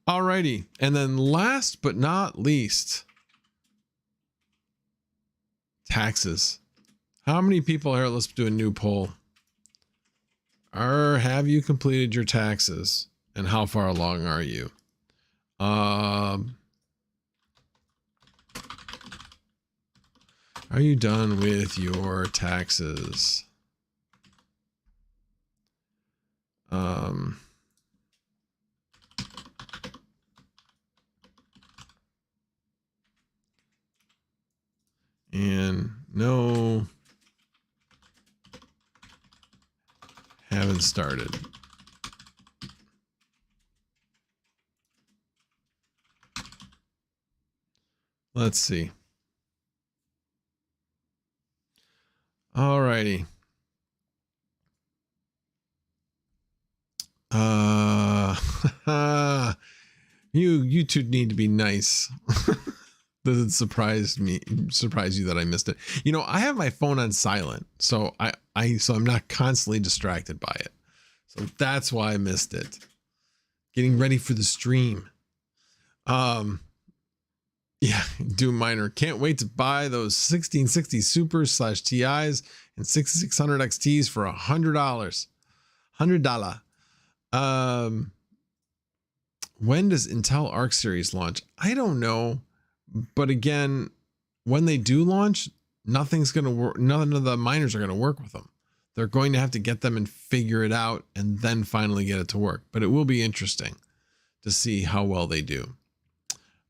alrighty. And then last but not least, taxes. How many people here? Let's do a new poll. Have you completed your taxes, and how far along are you? Are you done with your taxes? And no, haven't started. Let's see. Alrighty. You two need to be nice. Doesn't surprise you that I missed it. You know, I have my phone on silent, so I'm not constantly distracted by it. So that's why I missed it. Getting ready for the stream. Yeah, Doom Miner. Can't wait to buy those 1660 Supers / TIs and 6600 XTs for $100. $100. When does Intel Arc Series launch? I don't know. But again, when they do launch, nothing's going to work. None of the miners are going to work with them. They're going to have to get them and figure it out and then finally get it to work. But it will be interesting to see how well they do.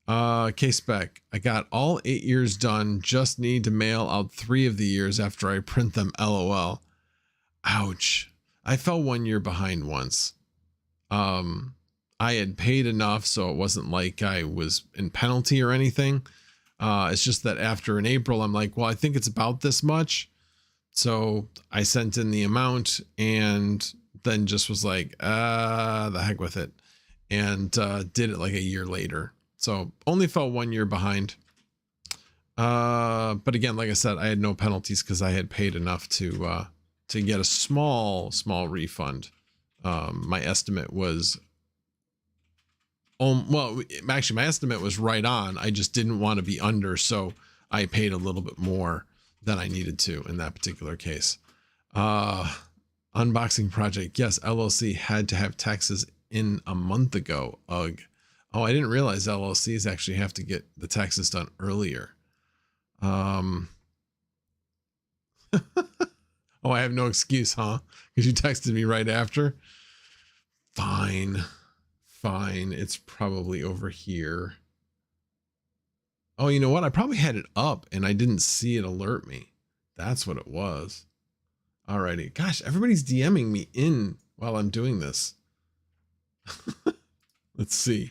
K-Spec, I got all 8 years done. Just need to mail out 3 of the years after I print them. LOL. Ouch. I fell 1 year behind once. I had paid enough, so it wasn't like I was in penalty or anything. It's just that after in April, I'm like, well, I think it's about this much. So I sent in the amount and then just was like, the heck with it. And did it like a year later. So only fell 1 year behind. But again, like I said, I had no penalties because I had paid enough to get a small refund. My estimate was, well, actually my estimate was right on. I just didn't want to be under, so I paid a little bit more than I needed to in that particular case. Unboxing project. Yes, LLC had to have taxes in a month ago. Ugh. Oh, I didn't realize LLCs actually have to get the taxes done earlier. Oh, I have no excuse, huh? Because you texted me right after. Fine. It's probably over here. Oh, you know what? I probably had it up and I didn't see it alert me. That's what it was. Alrighty. Gosh, everybody's DMing me in while I'm doing this. Let's see.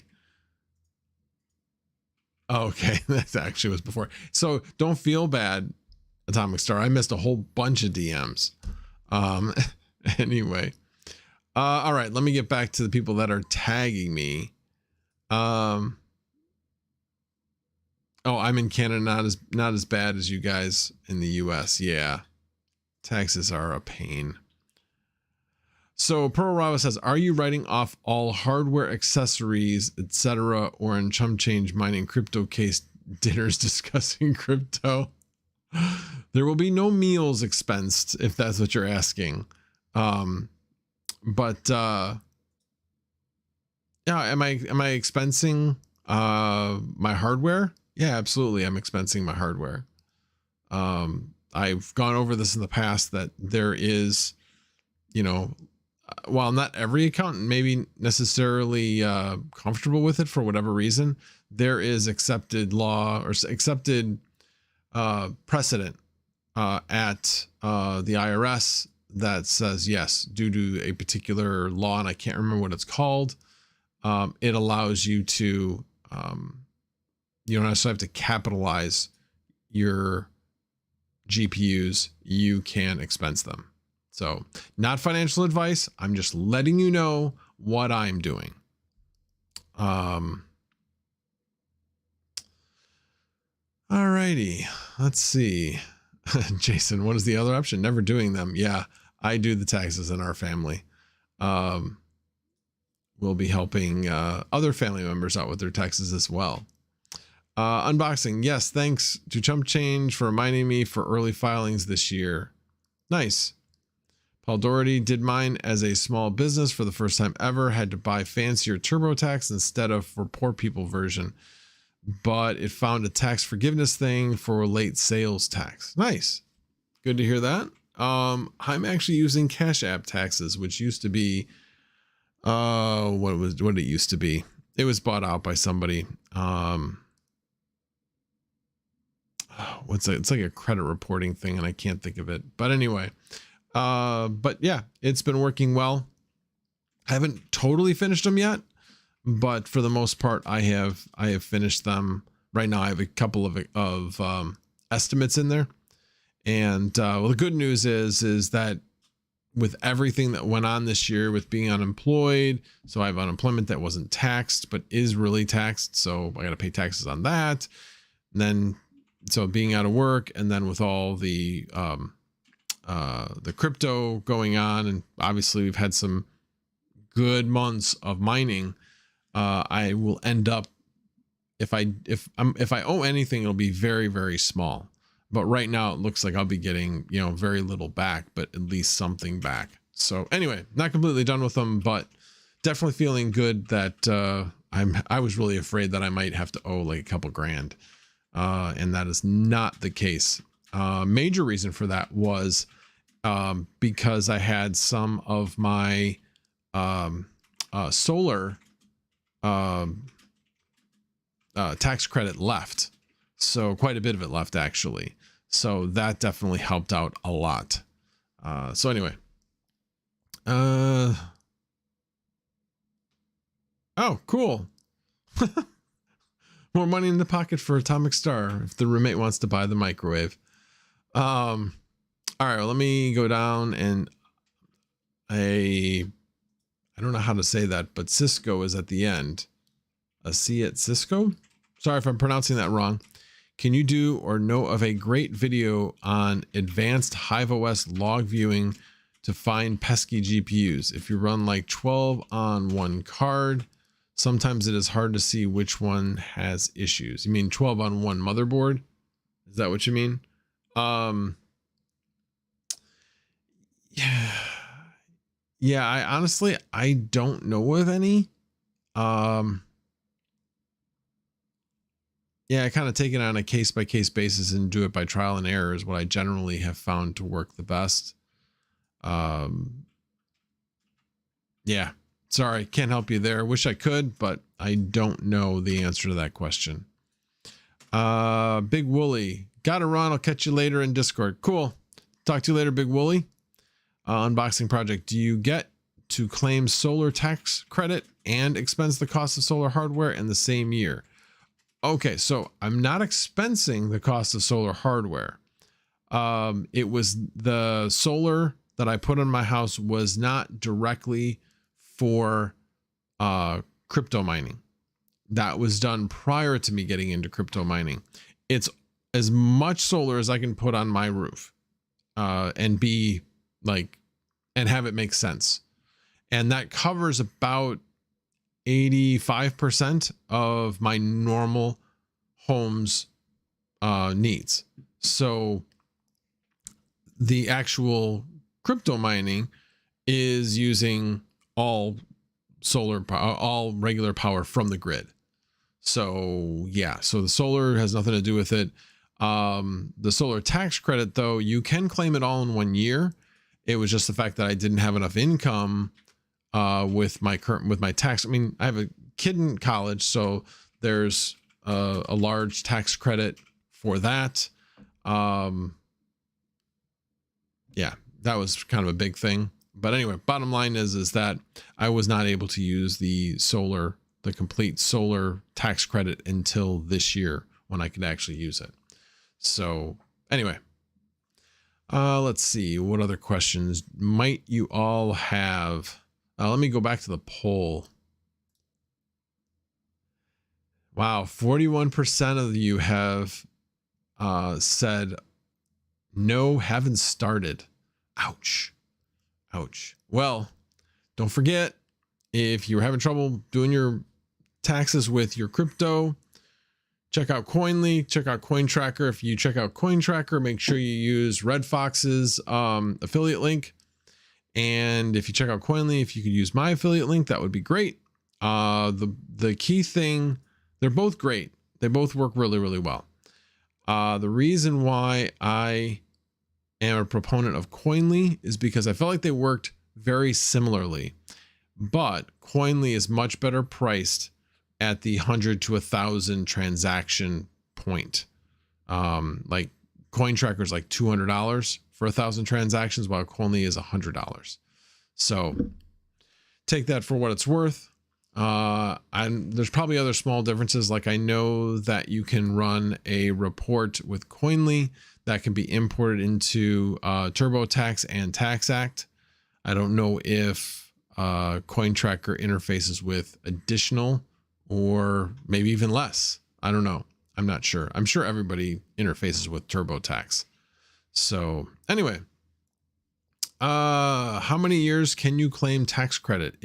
Okay, that actually was before. So don't feel bad, Atomic Star. I missed a whole bunch of DMs. Anyway. All right, let me get back to the people that are tagging me. Oh, I'm in Canada, not as bad as you guys in the US. Yeah. Taxes are a pain. So Pearl Rava says, are you writing off all hardware accessories, etc., or in chump change mining crypto case dinners discussing crypto? There will be no meals expensed if that's what you're asking. But yeah, am I expensing my hardware? Yeah, absolutely. I'm expensing my hardware. I've gone over this in the past that there is, you know, while not every accountant may be necessarily comfortable with it for whatever reason, there is accepted law or accepted precedent at the IRS that says, yes, due to a particular law, and I can't remember what it's called, it allows you to, you don't necessarily have to capitalize your GPUs. You can expense them. So not financial advice. I'm just letting you know what I'm doing. Alrighty, let's see. Jason, what is the other option? Never doing them. Yeah, I do the taxes in our family. We'll be helping other family members out with their taxes as well. Unboxing. Yes. Thanks to Chump Change for reminding me for early filings this year. Nice. Paul Doherty did mine as a small business for the first time ever. Had to buy fancier TurboTax instead of for poor people version, but it found a tax forgiveness thing for late sales tax. Nice. Good to hear that. I'm actually using Cash App taxes, which used to be, what it used to be. It was bought out by somebody. It's like a credit reporting thing and I can't think of it, but anyway. But yeah, it's been working well. I haven't totally finished them yet, but for the most part, I have finished them. Right now, I have a couple of estimates in there, and well, the good news is that with everything that went on this year, with being unemployed, so I have unemployment that wasn't taxed but is really taxed, so I got to pay taxes on that. And then, so being out of work, and then with all the crypto going on, and obviously we've had some good months of mining. I will end up, if I owe anything, it'll be very, very small. But right now it looks like I'll be getting, very little back, but at least something back. So anyway, not completely done with them, but definitely feeling good that I was really afraid that I might have to owe like a couple grand. And that is not the case. Major reason for that was because I had some of my solar tax credit left. So quite a bit of it left, actually. So that definitely helped out a lot. So anyway. Oh, cool. More money in the pocket for Atomic Star if the roommate wants to buy the microwave. All right, well, let me go down, and I don't know how to say that, but Cisco is at the end. A C at Cisco? Sorry if I'm pronouncing that wrong. Can you do or know of a great video on advanced HiveOS log viewing to find pesky GPUs? If you run like 12 on one card, sometimes it is hard to see which one has issues. You mean 12 on one motherboard? Is that what you mean? Yeah, I honestly don't know of any. Yeah, I kind of take it on a case-by-case basis and do it by trial and error is what I generally have found to work the best. Yeah, sorry, can't help you there. Wish I could, but I don't know the answer to that question. Big Wooly, gotta run. I'll catch you later in Discord. Cool. Talk to you later, Big Wooly. Unboxing project. Do you get to claim solar tax credit and expense the cost of solar hardware in the same year? Okay, so I'm not expensing the cost of solar hardware. It was the solar that I put on my house was not directly for crypto mining. That was done prior to me getting into crypto mining. It's as much solar as I can put on my roof and be like, and have it make sense. And that covers about 85% of my normal home's needs. So the actual crypto mining is using all solar power, all regular power from the grid. So yeah, so the solar has nothing to do with it. The solar tax credit, though, you can claim it all in 1 year. It was just the fact that I didn't have enough income with my tax. I mean, I have a kid in college, so there's a large tax credit for that. Yeah, that was kind of a big thing. But anyway, bottom line is that I was not able to use the complete solar tax credit until this year when I could actually use it. So anyway, let's see, what other questions might you all have? Let me go back to the poll. Wow, 41% of you have said no, haven't started. Ouch. Ouch. Well, don't forget, if you're having trouble doing your taxes with your crypto, check out Koinly, check out CoinTracker. If you check out CoinTracker, make sure you use Red Fox's affiliate link. And if you check out Koinly, if you could use my affiliate link, that would be great. The key thing, they're both great. They both work really, really well. The reason why I am a proponent of Koinly is because I felt like they worked very similarly, but Koinly is much better priced at the 100 to 1,000 transaction point. Like CoinTracker is like $200 for 1,000 transactions, while Koinly is $100. So take that for what it's worth. There's probably other small differences. Like I know that you can run a report with Koinly that can be imported into TurboTax and TaxAct. I don't know if CoinTracker interfaces with additional or maybe even less. I don't know. I'm not sure. I'm sure everybody interfaces with TurboTax. So anyway, how many years can you claim tax credit?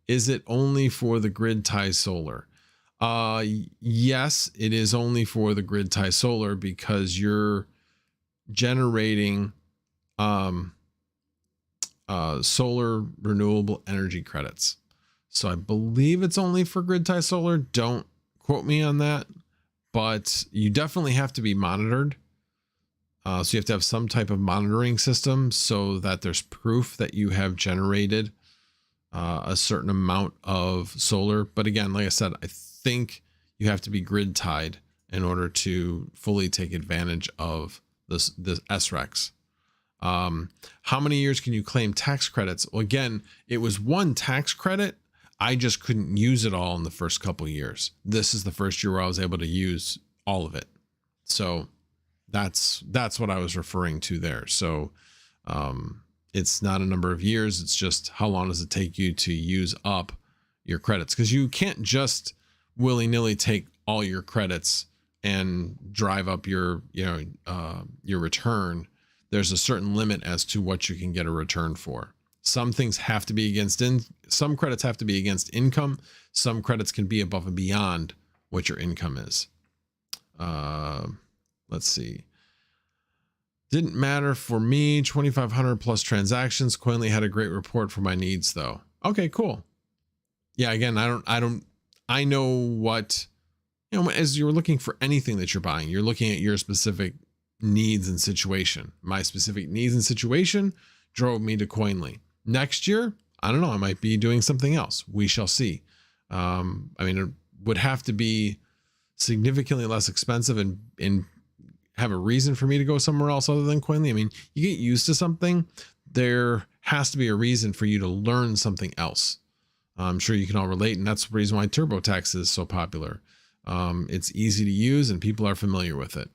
Is it only for the grid tie solar? Yes, it is only for the grid tie solar because you're generating solar renewable energy credits. So I believe it's only for grid tie solar. Don't quote me on that, but you definitely have to be monitored. So you have to have some type of monitoring system so that there's proof that you have generated a certain amount of solar. But again, like I said, I think you have to be grid tied in order to fully take advantage of this SREX. How many years can you claim tax credits? Well, again, it was one tax credit. I just couldn't use it all in the first couple of years. This is the first year where I was able to use all of it. So that's what I was referring to there. So it's not a number of years. It's just how long does it take you to use up your credits? Because you can't just willy-nilly take all your credits and drive up your return. There's a certain limit as to what you can get a return for. Some things have to be against some credits have to be against income. Some credits can be above and beyond what your income is. Let's see. Didn't matter for me. 2,500 plus transactions. Koinly had a great report for my needs though. Okay, cool. Yeah, again, I know what, as you're looking for anything that you're buying, you're looking at your specific needs and situation. My specific needs and situation drove me to Koinly. Next year, I don't know, I might be doing something else. We shall see. I mean, it would have to be significantly less expensive and have a reason for me to go somewhere else other than Koinly. I mean, you get used to something, there has to be a reason for you to learn something else. I'm sure you can all relate, and that's the reason why TurboTax is so popular. It's easy to use and people are familiar with it.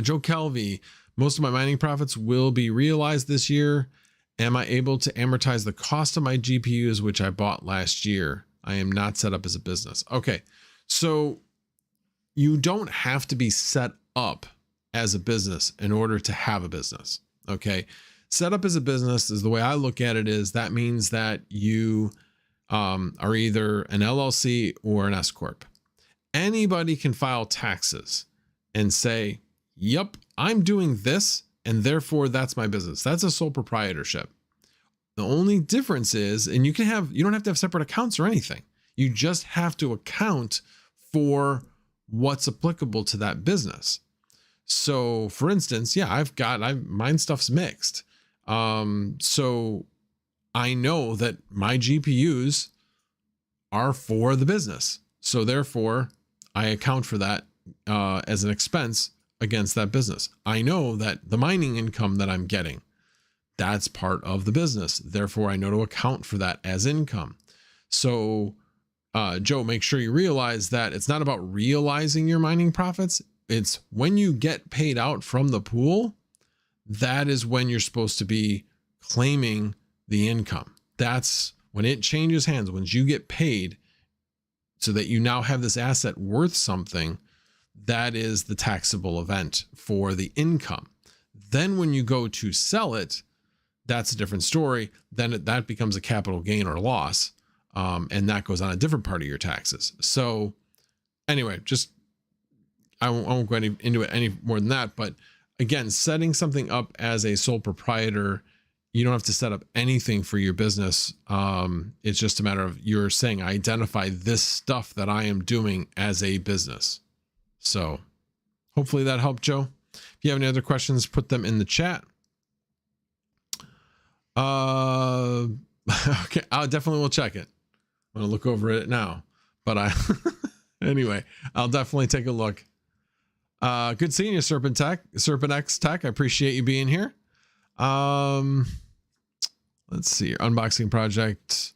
Joe Calvi, most of my mining profits will be realized this year. Am I able to amortize the cost of my GPUs, which I bought last year? I am not set up as a business. Okay, so you don't have to be set up as a business in order to have a business. Okay, set up as a business is the way I look at it is that means that you are either an LLC or an S Corp. Anybody can file taxes and say, yep, I'm doing this, and therefore that's my business. That's a sole proprietorship. The only difference is, and you don't have to have separate accounts or anything. You just have to account for what's applicable to that business. So for instance, yeah, mine stuff's mixed. So I know that my GPUs are for the business. So therefore I account for that as an expense against that business. I know that the mining income that I'm getting, that's part of the business. Therefore, I know to account for that as income. So, Joe, make sure you realize that it's not about realizing your mining profits. It's when you get paid out from the pool, that is when you're supposed to be claiming the income. That's when it changes hands, when you get paid so that you now have this asset worth something. That is the taxable event for the income. Then when you go to sell it, that's a different story. Then that becomes a capital gain or loss. And that goes on a different part of your taxes. So anyway, just I won't go into it any more than that. But again, setting something up as a sole proprietor, you don't have to set up anything for your business. It's just a matter of you're saying, I identify this stuff that I am doing as a business. So hopefully that helped, Joe. If you have any other questions, put them in the chat. Okay, I definitely will check it. I'm gonna look over it now, but anyway, I'll definitely take a look. Good seeing you, Serpent X Tech. I appreciate you being here. Let's see your unboxing project.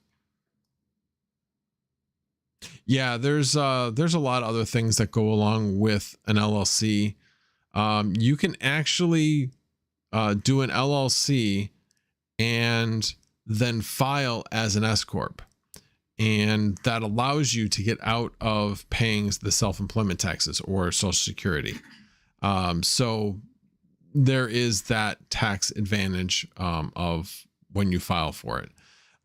Yeah, there's a lot of other things that go along with an LLC. You can actually do an LLC and then file as an S Corp. And that allows you to get out of paying the self-employment taxes or Social Security. So there is that tax advantage of when you file for it.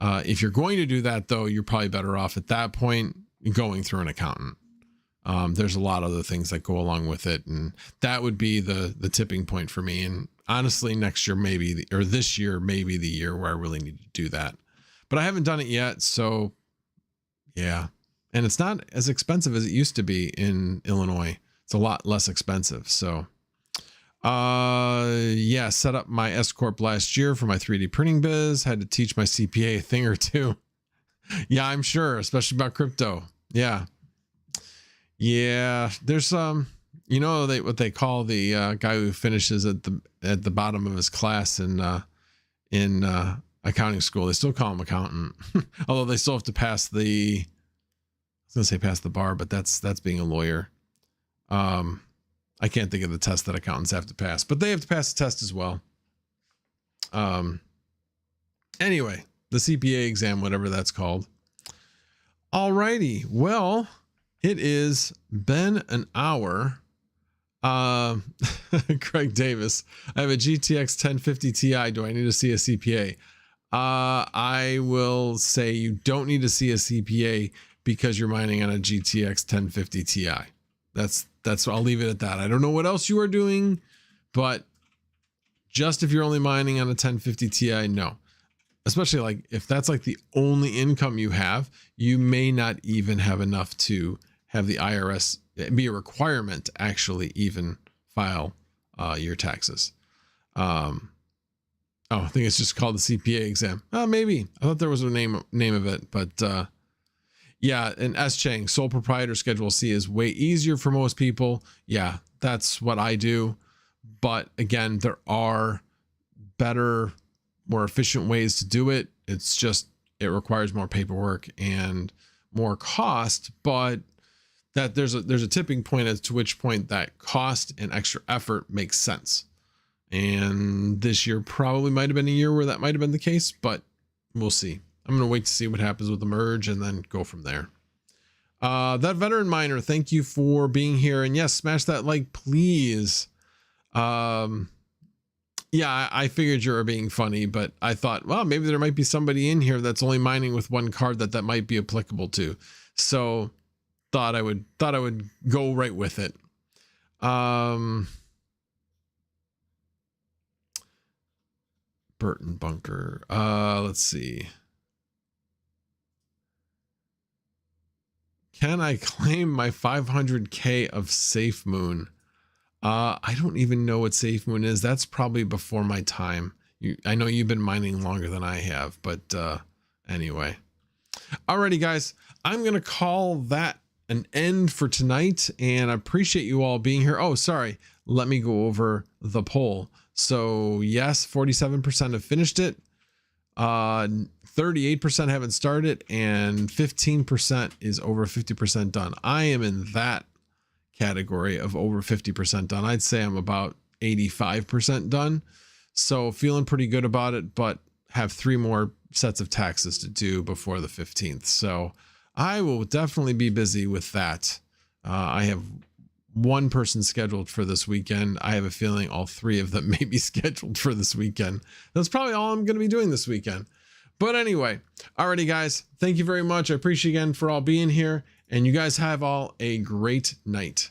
If you're going to do that, though, you're probably better off at that point going through an accountant. There's a lot of other things that go along with it, and that would be the tipping point for me. And honestly, next year maybe, or this year maybe the year where I really need to do that. But I haven't done it yet, so yeah. And it's not as expensive as it used to be in Illinois. It's a lot less expensive. So yeah, set up my S Corp last year for my 3D printing biz. Had to teach my CPA a thing or two. Yeah, I'm sure, especially about crypto. Yeah. Yeah, there's you know, what they call the guy who finishes at the bottom of his class in accounting school. They still call him accountant, although they still have to pass the. I was gonna say pass the bar, but that's being a lawyer. I can't think of the test that accountants have to pass, but they have to pass the test as well. Anyway, the CPA exam, whatever that's called. Alrighty, well, it is been an hour. Craig Davis, I have a GTX 1050 Ti. Do I need to see a CPA? I will say you don't need to see a CPA because you're mining on a GTX 1050 Ti. That's I'll leave it at that. I don't know what else you are doing, but just if you're only mining on a 1050 Ti, no. Especially like if that's like the only income you have, you may not even have enough to have the IRS be a requirement to actually even file your taxes. Oh, I think it's just called the CPA exam. Maybe. I thought there was a name of it, but yeah, and S Chang, sole proprietor Schedule C is way easier for most people. Yeah, that's what I do. But again, there are better, more efficient ways to do it. It's just, it requires more paperwork and more cost, but that there's a tipping point as to which point that cost and extra effort makes sense. And this year probably might have been a year where that might have been the case, but we'll see. I'm going to wait to see what happens with the merge and then go from there. That veteran miner, thank you for being here. And yes, smash that like, please. Yeah, I figured you were being funny, but I thought, well, maybe there might be somebody in here that's only mining with one card that might be applicable to. So thought I would go right with it. Burton Bunker. Let's see. Can I claim my 500K of Safe Moon? I don't even know what Safe Moon is. That's probably before my time. I know you've been mining longer than I have, but anyway. Alrighty, guys. I'm going to call that an end for tonight, and I appreciate you all being here. Oh, sorry. Let me go over the poll. So yes, 47% have finished it. 38% haven't started, and 15% is over 50% done. I am in that category of over 50% done. I'd say I'm about 85% done. So feeling pretty good about it, but have 3 more sets of taxes to do before the 15th. So I will definitely be busy with that. I have 1 person scheduled for this weekend. I have a feeling all 3 of them may be scheduled for this weekend. That's probably all I'm going to be doing this weekend. But anyway, alrighty guys, thank you very much. I appreciate you again for all being here. And you guys have all a great night.